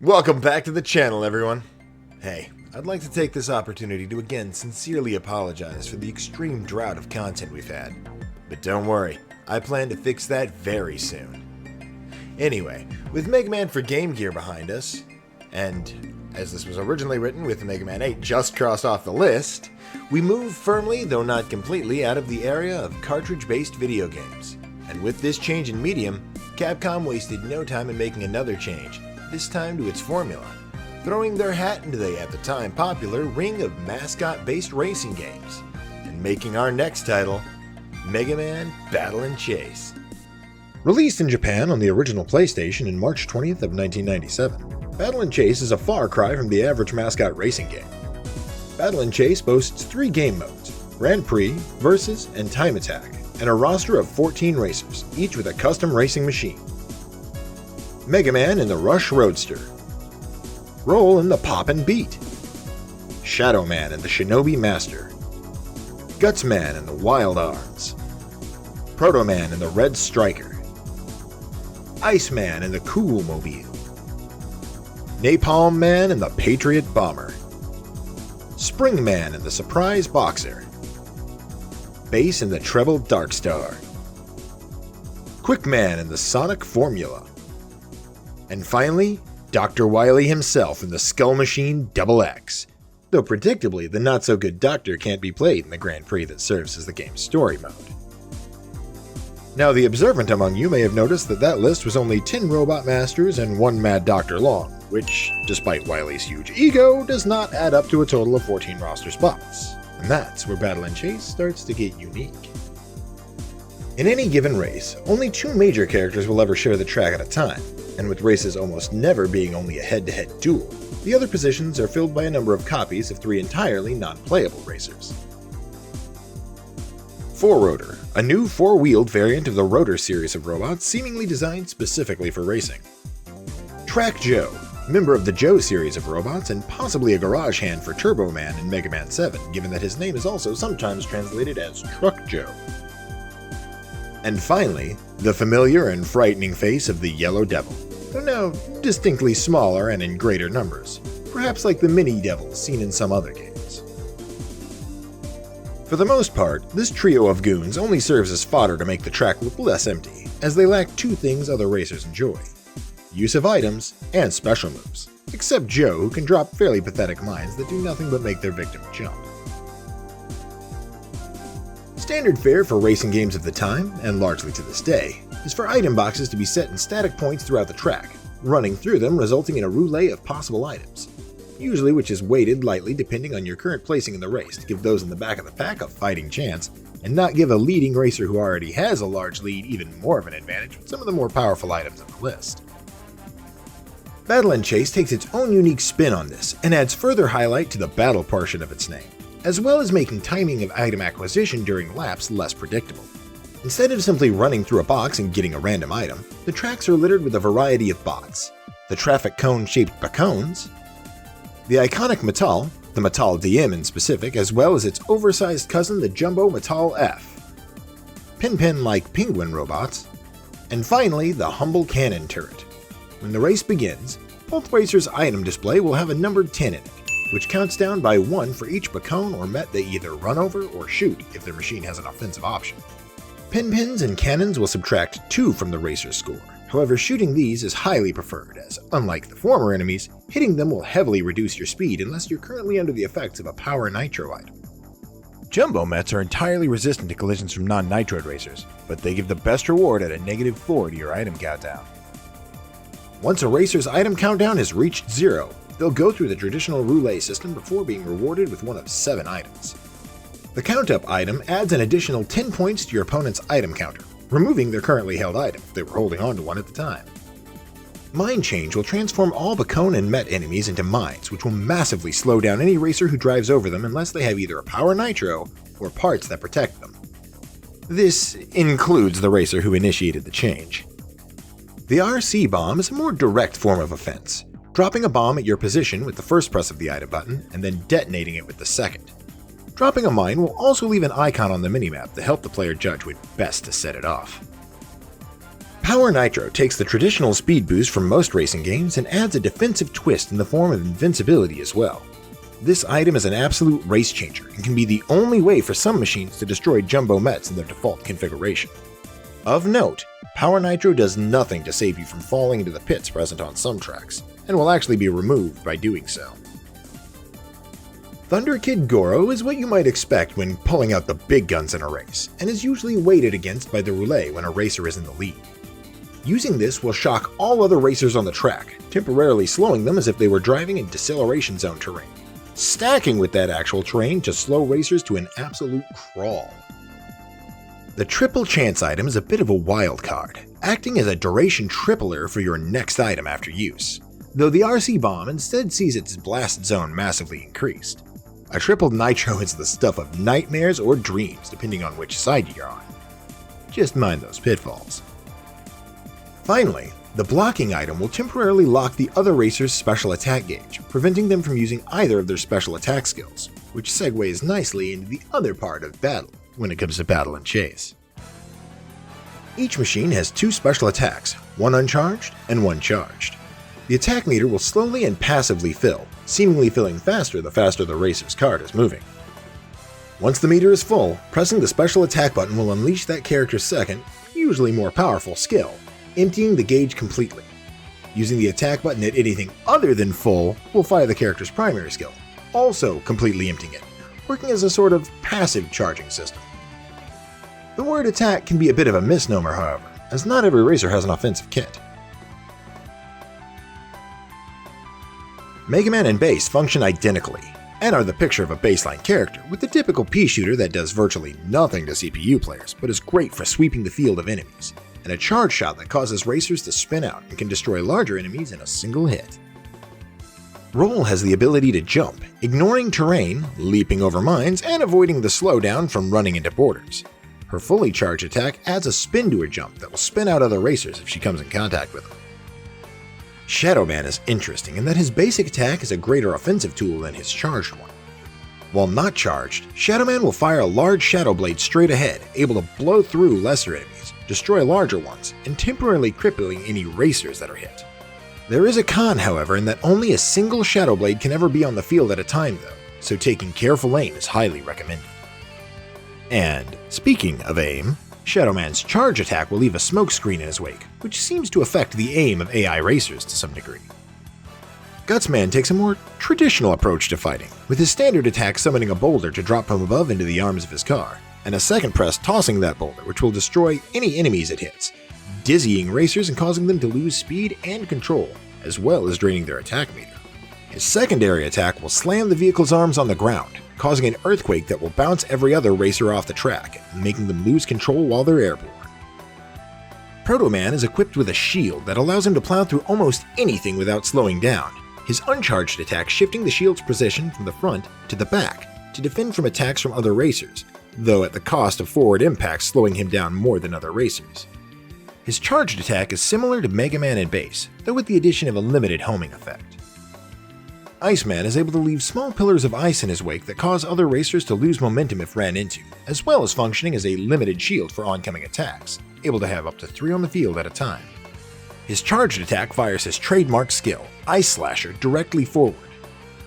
Welcome back to the channel, everyone. Hey, I'd like to take this opportunity to again sincerely apologize for the extreme drought of content we've had. But don't worry, I plan to fix that very soon. Anyway, with Megaman for Game Gear behind us, and as this was originally written with Megaman 8 just crossed off the list, we move firmly, though not completely, out of the area of cartridge-based video games. And with this change in medium, Capcom wasted no time in making another change, this time to its formula, throwing their hat into the at the time popular ring of mascot-based racing games, and making our next title, Megaman Battle&Chase. Released in Japan on the original PlayStation in March 20th of 1997, Battle&Chase is a far cry from the average mascot racing game. Battle&Chase boasts 3 game modes, Grand Prix, Versus, and Time Attack, and a roster of 14 racers, each with a custom racing machine. Megaman in the Rush Roadster, Roll in the Pop and Beat, Shadow Man in the Shinobi Master, Guts Man in the Wild Arms, Proto Man in the Red Striker, Ice Man in the Cool Mobile, Napalm Man in the Patriot Bomber, Spring Man in the Surprise Boxer, Bass in the Treble Darkstar, Quick Man in the Sonic Formula, and finally, Dr. Wily himself in the Skull Machine XX, though predictably the not-so-good Doctor can't be played in the Grand Prix that serves as the game's story mode. Now, the observant among you may have noticed that list was only 10 Robot Masters and 1 Mad Doctor long, which, despite Wily's huge ego, does not add up to a total of 14 roster spots. And that's where Battle&Chase starts to get unique. In any given race, only 2 major characters will ever share the track at a time, and with races almost never being only a head-to-head duel, the other positions are filled by a number of copies of 3 entirely non-playable racers. 4-Rotor, a new 4-wheeled variant of the Rotor series of robots seemingly designed specifically for racing. Track Joe, member of the Joe series of robots and possibly a garage hand for Turbo Man in Mega Man 7, given that his name is also sometimes translated as Truck Joe. And finally, the familiar and frightening face of the Yellow Devil, though now distinctly smaller and in greater numbers, perhaps like the mini devils seen in some other games. For the most part, this trio of goons only serves as fodder to make the track look less empty, as they lack 2 things other racers enjoy: use of items and special moves, except Joe, who can drop fairly pathetic mines that do nothing but make their victim jump. Standard fare for racing games of the time, and largely to this day, is for item boxes to be set in static points throughout the track, running through them resulting in a roulette of possible items, usually which is weighted lightly depending on your current placing in the race to give those in the back of the pack a fighting chance, and not give a leading racer who already has a large lead even more of an advantage with some of the more powerful items on the list. Battle&Chase takes its own unique spin on this and adds further highlight to the battle portion of its name, as well as making timing of item acquisition during laps less predictable. Instead of simply running through a box and getting a random item, the tracks are littered with a variety of bots: the traffic cone-shaped Bacones, the iconic Metal, the Metal DM in specific, as well as its oversized cousin the Jumbo Metal F, Pin-Pin-like penguin robots, and finally the humble cannon turret. When the race begins, both racers' item display will have a numbered 10 in it, which counts down by 1 for each Bacone or Met they either run over or shoot if their machine has an offensive option. Pin-Pins and cannons will subtract 2 from the racer's score, however shooting these is highly preferred as, unlike the former enemies, hitting them will heavily reduce your speed unless you're currently under the effects of a power nitro item. Jumbo Mets are entirely resistant to collisions from non-nitroid racers, but they give the best reward at a -4 to your item countdown. Once a racer's item countdown has reached 0, they'll go through the traditional roulette system before being rewarded with one of 7 items. The count-up item adds an additional 10 points to your opponent's item counter, removing their currently held item if they were holding on to one at the time. Mine Change will transform all Bacone and Met enemies into mines, which will massively slow down any racer who drives over them unless they have either a power nitro or parts that protect them. This includes the racer who initiated the change. The RC Bomb is a more direct form of offense, dropping a bomb at your position with the first press of the item button and then detonating it with the second. Dropping a mine will also leave an icon on the minimap to help the player judge when best to set it off. Power Nitro takes the traditional speed boost from most racing games and adds a defensive twist in the form of invincibility as well. This item is an absolute race changer and can be the only way for some machines to destroy Jumbo Mets in their default configuration. Of note, Power Nitro does nothing to save you from falling into the pits present on some tracks, and will actually be removed by doing so. Thunder Kid Goro is what you might expect when pulling out the big guns in a race, and is usually weighted against by the roulette when a racer is in the lead. Using this will shock all other racers on the track, temporarily slowing them as if they were driving in deceleration zone terrain, stacking with that actual terrain to slow racers to an absolute crawl. The Triple Chance item is a bit of a wild card, acting as a duration tripler for your next item after use, though the RC Bomb instead sees its blast zone massively increased. A triple nitro is the stuff of nightmares or dreams depending on which side you're on. Just mind those pitfalls. Finally, the blocking item will temporarily lock the other racer's special attack gauge, preventing them from using either of their special attack skills, which segues nicely into the other part of battle when it comes to Battle and Chase. Each machine has two special attacks, one uncharged and one charged. The attack meter will slowly and passively fill, seemingly filling faster the faster the racer's card is moving. Once the meter is full, pressing the special attack button will unleash that character's second, usually more powerful skill, emptying the gauge completely. Using the attack button at anything other than full will fire the character's primary skill, also completely emptying it, working as a sort of passive charging system. The word attack can be a bit of a misnomer, however, as not every racer has an offensive kit. Megaman and Base function identically, and are the picture of a baseline character, with the typical pea-shooter that does virtually nothing to CPU players, but is great for sweeping the field of enemies, and a charge shot that causes racers to spin out and can destroy larger enemies in a single hit. Roll has the ability to jump, ignoring terrain, leaping over mines, and avoiding the slowdown from running into borders. Her fully charged attack adds a spin to her jump that will spin out other racers if she comes in contact with them. Shadow Man is interesting in that his basic attack is a greater offensive tool than his charged one. While not charged, Shadow Man will fire a large shadow blade straight ahead, able to blow through lesser enemies, destroy larger ones, and temporarily crippling any racers that are hit. There is a con, however, in that only a single shadow blade can ever be on the field at a time though, so taking careful aim is highly recommended. And speaking of aim, Shadow Man's charge attack will leave a smoke screen in his wake, which seems to affect the aim of AI racers to some degree. Gutsman takes a more traditional approach to fighting, with his standard attack summoning a boulder to drop from above into the arms of his car, and a second press tossing that boulder which will destroy any enemies it hits, dizzying racers and causing them to lose speed and control, as well as draining their attack meter. His secondary attack will slam the vehicle's arms on the ground, causing an earthquake that will bounce every other racer off the track, making them lose control while they're airborne. Proto Man is equipped with a shield that allows him to plow through almost anything without slowing down, his uncharged attack shifting the shield's position from the front to the back to defend from attacks from other racers, though at the cost of forward impacts slowing him down more than other racers. His charged attack is similar to Megaman and Base, though with the addition of a limited homing effect. Iceman is able to leave small pillars of ice in his wake that cause other racers to lose momentum if ran into, as well as functioning as a limited shield for oncoming attacks, able to have up to 3 on the field at a time. His charged attack fires his trademark skill, Ice Slasher, directly forward,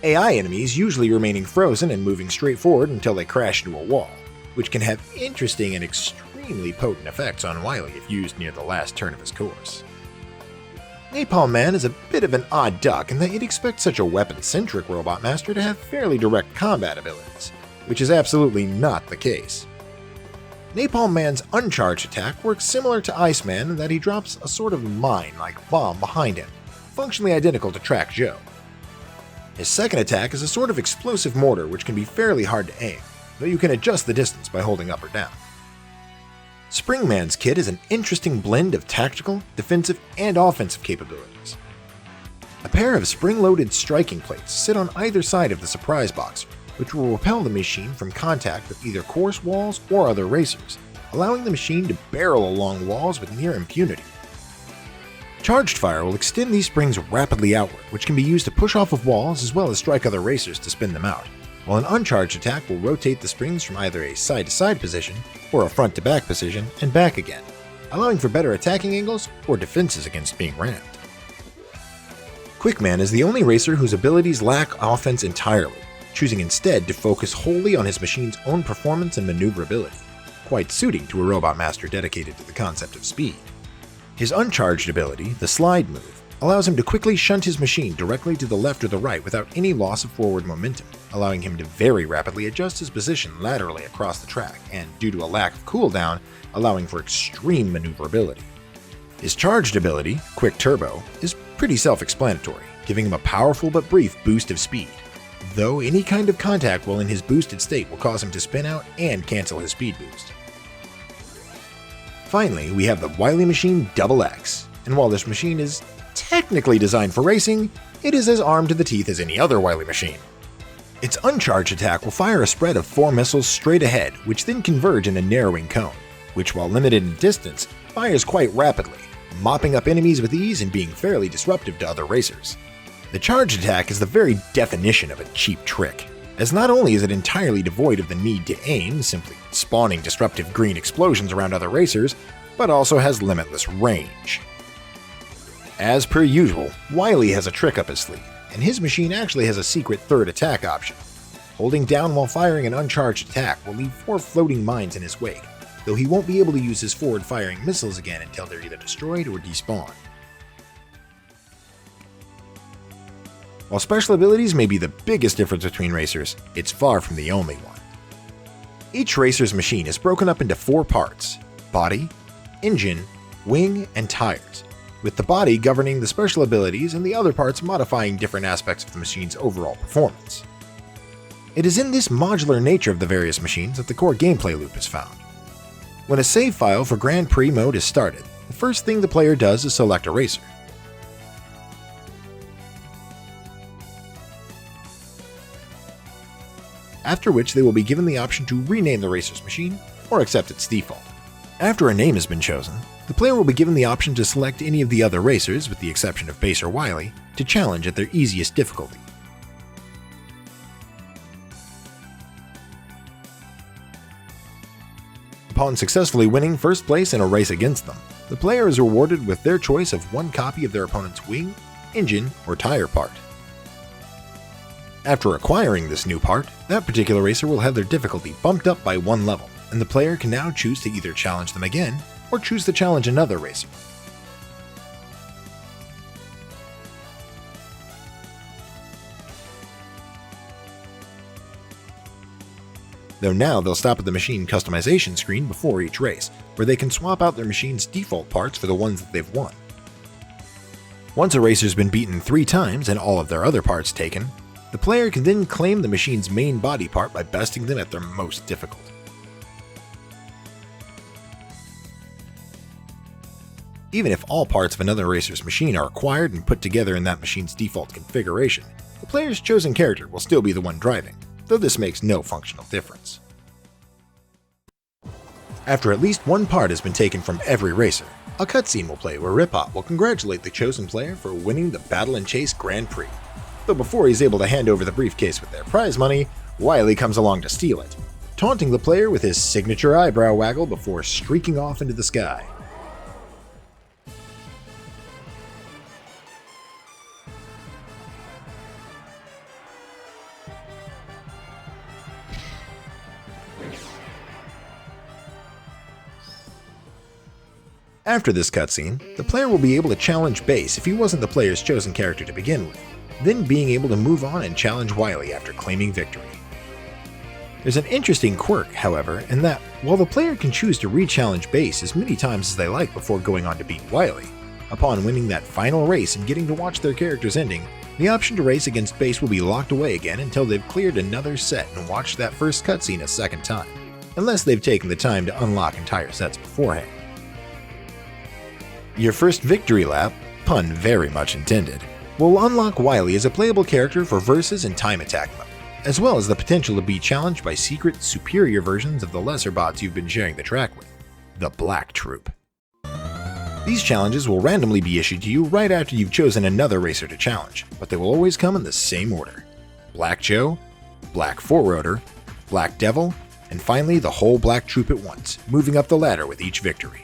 AI enemies usually remaining frozen and moving straight forward until they crash into a wall, which can have interesting and extremely potent effects on Wily if used near the last turn of his course. Napalm Man is a bit of an odd duck in that you'd expect such a weapon-centric robot master to have fairly direct combat abilities, which is absolutely not the case. Napalm Man's uncharged attack works similar to Iceman in that he drops a sort of mine-like bomb behind him, functionally identical to Track Joe. His second attack is a sort of explosive mortar which can be fairly hard to aim, though you can adjust the distance by holding up or down. Springman's kit is an interesting blend of tactical, defensive, and offensive capabilities. A pair of spring-loaded striking plates sit on either side of the surprise boxer, which will repel the machine from contact with either course walls or other racers, allowing the machine to barrel along walls with near impunity. Charged fire will extend these springs rapidly outward, which can be used to push off of walls as well as strike other racers to spin them out, while an uncharged attack will rotate the springs from either a side-to-side position or a front-to-back position and back again, allowing for better attacking angles or defenses against being rammed. Quickman is the only racer whose abilities lack offense entirely, choosing instead to focus wholly on his machine's own performance and maneuverability, quite suiting to a robot master dedicated to the concept of speed. His uncharged ability, the slide move, allows him to quickly shunt his machine directly to the left or the right without any loss of forward momentum, allowing him to very rapidly adjust his position laterally across the track, and due to a lack of cooldown, allowing for extreme maneuverability. His charged ability, Quick Turbo, is pretty self-explanatory, giving him a powerful but brief boost of speed, though any kind of contact while in his boosted state will cause him to spin out and cancel his speed boost. Finally, we have the Wily Machine XX, and while this machine is technically designed for racing, it is as armed to the teeth as any other Wily machine. Its uncharged attack will fire a spread of 4 missiles straight ahead, which then converge in a narrowing cone, which while limited in distance, fires quite rapidly, mopping up enemies with ease and being fairly disruptive to other racers. The charged attack is the very definition of a cheap trick, as not only is it entirely devoid of the need to aim, simply spawning disruptive green explosions around other racers, but also has limitless range. As per usual, Wily has a trick up his sleeve, and his machine actually has a secret third attack option. Holding down while firing an uncharged attack will leave 4 floating mines in his wake, though he won't be able to use his forward-firing missiles again until they're either destroyed or despawned. While special abilities may be the biggest difference between racers, it's far from the only one. Each racer's machine is broken up into 4 parts: body, engine, wing, and tires, with the body governing the special abilities and the other parts modifying different aspects of the machine's overall performance. It is in this modular nature of the various machines that the core gameplay loop is found. When a save file for Grand Prix mode is started, the first thing the player does is select a racer. After which they will be given the option to rename the racer's machine or accept its default. After a name has been chosen, the player will be given the option to select any of the other racers, with the exception of Base or Wily, to challenge at their easiest difficulty. Upon successfully winning first place in a race against them, the player is rewarded with their choice of 1 copy of their opponent's wing, engine, or tire part. After acquiring this new part, that particular racer will have their difficulty bumped up by 1 level, and the player can now choose to either challenge them again, or choose to challenge another racer. Though now they'll stop at the machine customization screen before each race, where they can swap out their machine's default parts for the ones that they've won. Once a racer's been beaten 3 times and all of their other parts taken, the player can then claim the machine's main body part by besting them at their most difficult. Even if all parts of another racer's machine are acquired and put together in that machine's default configuration, the player's chosen character will still be the one driving, though this makes no functional difference. After at least 1 part has been taken from every racer, a cutscene will play where Rip-Hop will congratulate the chosen player for winning the Battle&Chase Grand Prix. Though before he's able to hand over the briefcase with their prize money, Wily comes along to steal it, taunting the player with his signature eyebrow waggle before streaking off into the sky. After this cutscene, the player will be able to challenge Base if he wasn't the player's chosen character to begin with, then being able to move on and challenge Wily after claiming victory. There's an interesting quirk, however, in that while the player can choose to re-challenge Base as many times as they like before going on to beat Wily, upon winning that final race and getting to watch their character's ending, the option to race against Base will be locked away again until they've cleared another set and watched that first cutscene a second time, unless they've taken the time to unlock entire sets beforehand. Your first victory lap, pun very much intended, will unlock Wily as a playable character for versus and time attack mode, as well as the potential to be challenged by secret, superior versions of the lesser bots you've been sharing the track with, the Black Troop. These challenges will randomly be issued to you right after you've chosen another racer to challenge, but they will always come in the same order: Black Joe, Black 4-Roader, Black Devil, and finally the whole Black Troop at once, moving up the ladder with each victory.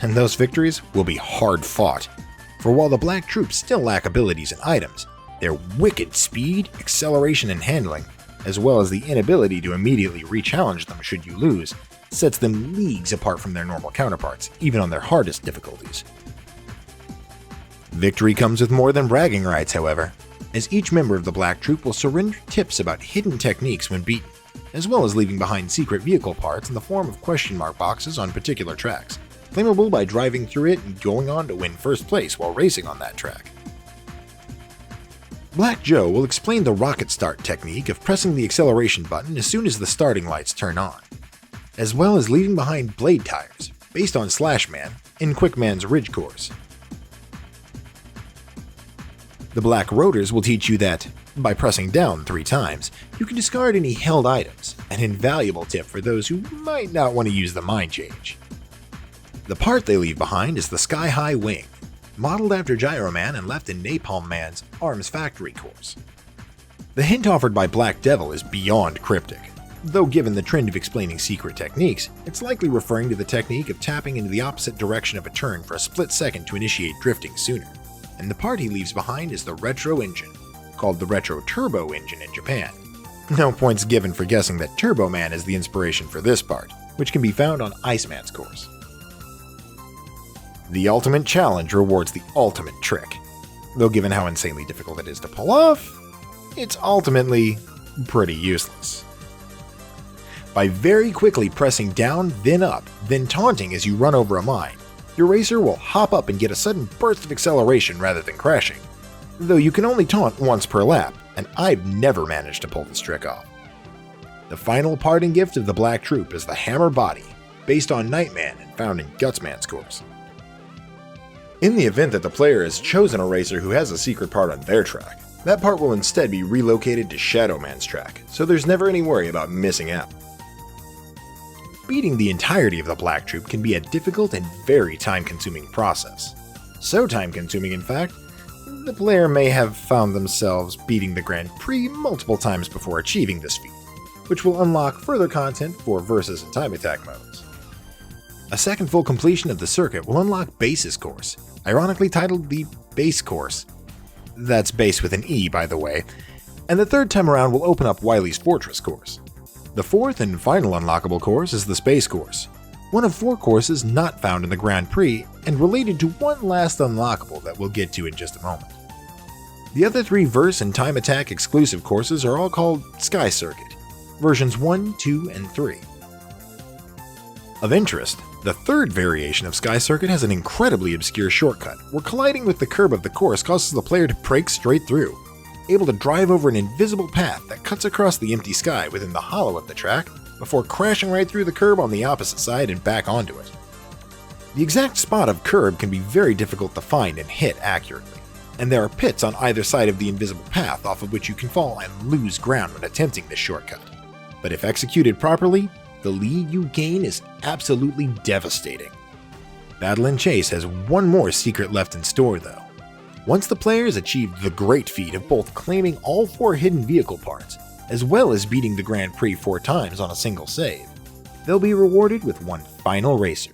and those victories will be hard fought. For while the Black Troops still lack abilities and items, their wicked speed, acceleration, and handling, as well as the inability to immediately re-challenge them should you lose, sets them leagues apart from their normal counterparts, even on their hardest difficulties. Victory comes with more than bragging rights, however, as each member of the Black Troop will surrender tips about hidden techniques when beaten, as well as leaving behind secret vehicle parts in the form of question mark boxes on particular tracks, claimable by driving through it and going on to win first place while racing on that track. Black Joe will explain the rocket start technique of pressing the acceleration button as soon as the starting lights turn on, as well as leaving behind blade tires, based on Slash Man in Quickman's Ridge course. The Black Rotors will teach you that, by pressing down 3 times, you can discard any held items, an invaluable tip for those who might not want to use the mind change. The part they leave behind is the Sky High Wing, modeled after Gyro Man and left in Napalm Man's Arms Factory course. The hint offered by Black Devil is beyond cryptic, though given the trend of explaining secret techniques, it's likely referring to the technique of tapping into the opposite direction of a turn for a split second to initiate drifting sooner. And the part he leaves behind is the Retro Engine, called the Retro Turbo Engine in Japan. No points given for guessing that Turbo Man is the inspiration for this part, which can be found on Iceman's course. The ultimate challenge rewards the ultimate trick, though given how insanely difficult it is to pull off, it's ultimately pretty useless. By very quickly pressing down, then up, then taunting as you run over a mine, your racer will hop up and get a sudden burst of acceleration rather than crashing, though you can only taunt once per lap, and I've never managed to pull this trick off. The final parting gift of the Black Troop is the Hammer Body, based on Nightman and found in Gutsman's course. In the event that the player has chosen a racer who has a secret part on their track, that part will instead be relocated to Shadow Man's track, so there's never any worry about missing out. Beating the entirety of the Black Troop can be a difficult and very time-consuming process. So time-consuming, in fact, the player may have found themselves beating the Grand Prix multiple times before achieving this feat, which will unlock further content for Versus and Time Attack modes. A second full completion of the circuit will unlock Base's course, ironically titled the Base course. That's Base with an E, by the way, and the third time around will open up Wily's Fortress course. The fourth and final unlockable course is the Space course, one of 4 courses not found in the Grand Prix and related to one last unlockable that we'll get to in just a moment. The other 3 Verse and Time Attack exclusive courses are all called Sky Circuit, versions 1, 2, and 3. Of interest, the third variation of Sky Circuit has an incredibly obscure shortcut where colliding with the curb of the course causes the player to break straight through, able to drive over an invisible path that cuts across the empty sky within the hollow of the track before crashing right through the curb on the opposite side and back onto it. The exact spot of curb can be very difficult to find and hit accurately, and there are pits on either side of the invisible path off of which you can fall and lose ground when attempting this shortcut. But if executed properly, the lead you gain is absolutely devastating. Battle&Chase has one more secret left in store though. Once the player has achieved the great feat of both claiming all 4 hidden vehicle parts, as well as beating the Grand Prix 4 times on a single save, they'll be rewarded with one final racer.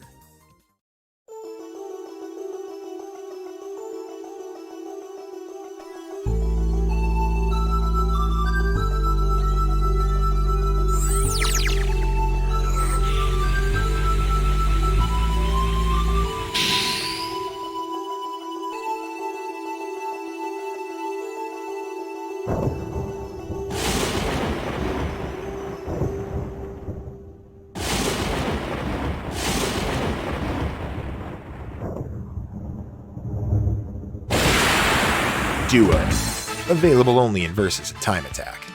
Duo, available only in Versus and Time Attack.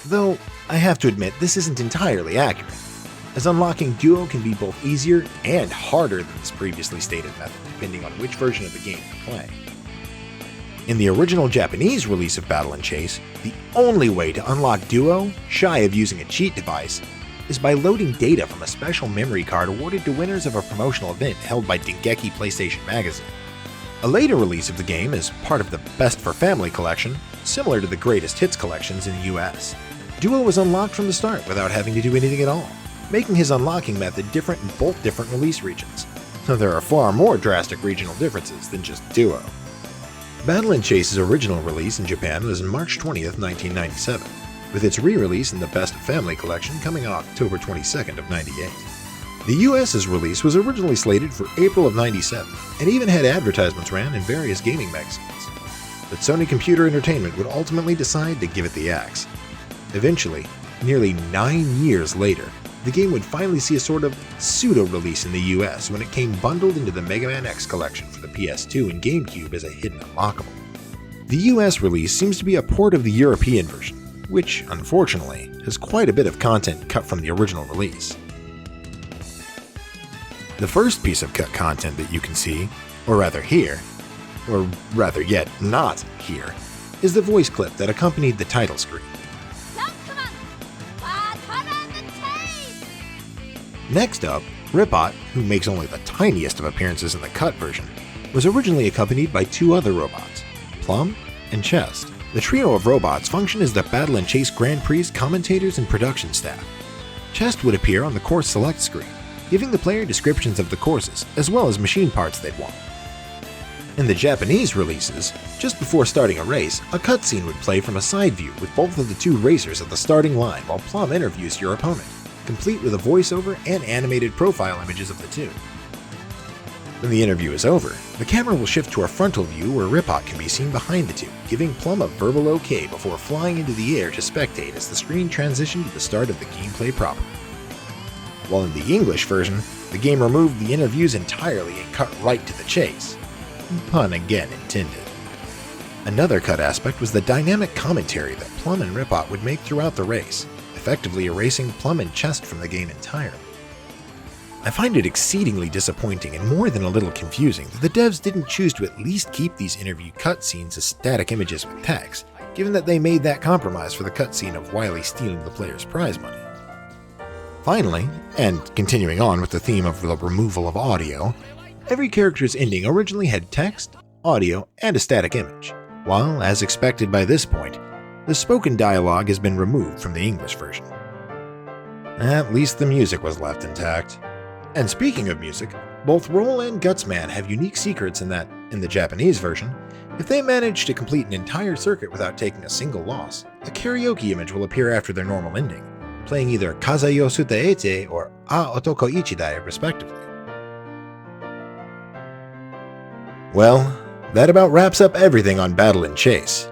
Though, I have to admit this isn't entirely accurate, as unlocking Duo can be both easier and harder than this previously stated method depending on which version of the game you're playing. In the original Japanese release of Battle&Chase, the only way to unlock Duo, shy of using a cheat device, is by loading data from a special memory card awarded to winners of a promotional event held by Dengeki PlayStation Magazine. A later release of the game is part of the Best for Family collection, similar to the Greatest Hits collections in the US. Duo was unlocked from the start without having to do anything at all, making his unlocking method different in both different release regions. though there are far more drastic regional differences than just Duo. Battle&Chase's original release in Japan was March 20th, 1997, with its re-release in the Best of Family collection coming on October 22nd of 98. The US's release was originally slated for April of 97, and even had advertisements ran in various gaming magazines. But Sony Computer Entertainment would ultimately decide to give it the axe. Eventually, nearly 9 years later, the game would finally see a sort of pseudo-release in the US when it came bundled into the Megaman X collection for the PS2 and GameCube as a hidden unlockable. The US release seems to be a port of the European version, which, unfortunately, has quite a bit of content cut from the original release. The first piece of cut content that you can see, or rather hear, or rather yet not hear, is the voice clip that accompanied the title screen. Next up, Ripot, who makes only the tiniest of appearances in the cut version, was originally accompanied by 2 other robots, Plum and Chest. The trio of robots function as the Battle&Chase Grand Prix commentators and production staff. Chest would appear on the course select screen, giving the player descriptions of the courses, as well as machine parts they'd want. In the Japanese releases, just before starting a race, a cutscene would play from a side view with both of the 2 racers at the starting line while Plum interviews your opponent, complete with a voiceover and animated profile images of the 2. When the interview is over, the camera will shift to a frontal view where Ripot can be seen behind the 2, giving Plum a verbal OK before flying into the air to spectate as the screen transitioned to the start of the gameplay proper. While in the English version, the game removed the interviews entirely and cut right to the chase. Pun again intended. Another cut aspect was the dynamic commentary that Plum and Ripot would make throughout the race, effectively erasing Plum and Chest from the game entirely. I find it exceedingly disappointing and more than a little confusing that the devs didn't choose to at least keep these interview cutscenes as static images with text, given that they made that compromise for the cutscene of Wily stealing the player's prize money. Finally, and continuing on with the theme of the removal of audio, every character's ending originally had text, audio, and a static image, while, as expected by this point, the spoken dialogue has been removed from the English version. At least the music was left intact. And speaking of music, both Roll and Gutsman have unique secrets in that, in the Japanese version, if they manage to complete an entire circuit without taking a single loss, a karaoke image will appear after their normal ending, playing either Kaze yo Sutaete or A Otoko Ichidai respectively. Well, that about wraps up everything on Battle&Chase.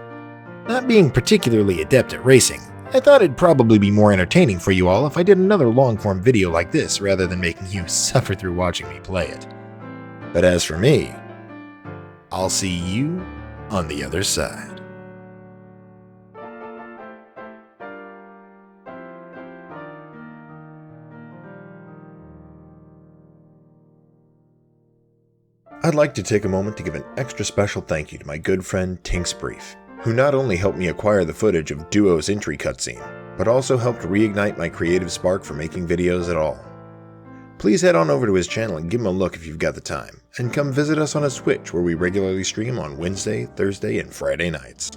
Not being particularly adept at racing, I thought it'd probably be more entertaining for you all if I did another long-form video like this rather than making you suffer through watching me play it. But as for me, I'll see you on the other side. I'd like to take a moment to give an extra special thank you to my good friend Tenks, who not only helped me acquire the footage of Duo's entry cutscene, but also helped reignite my creative spark for making videos at all. Please head on over to his channel and give him a look if you've got the time, and come visit us on his Twitch where we regularly stream on Wednesday, Thursday, and Friday nights.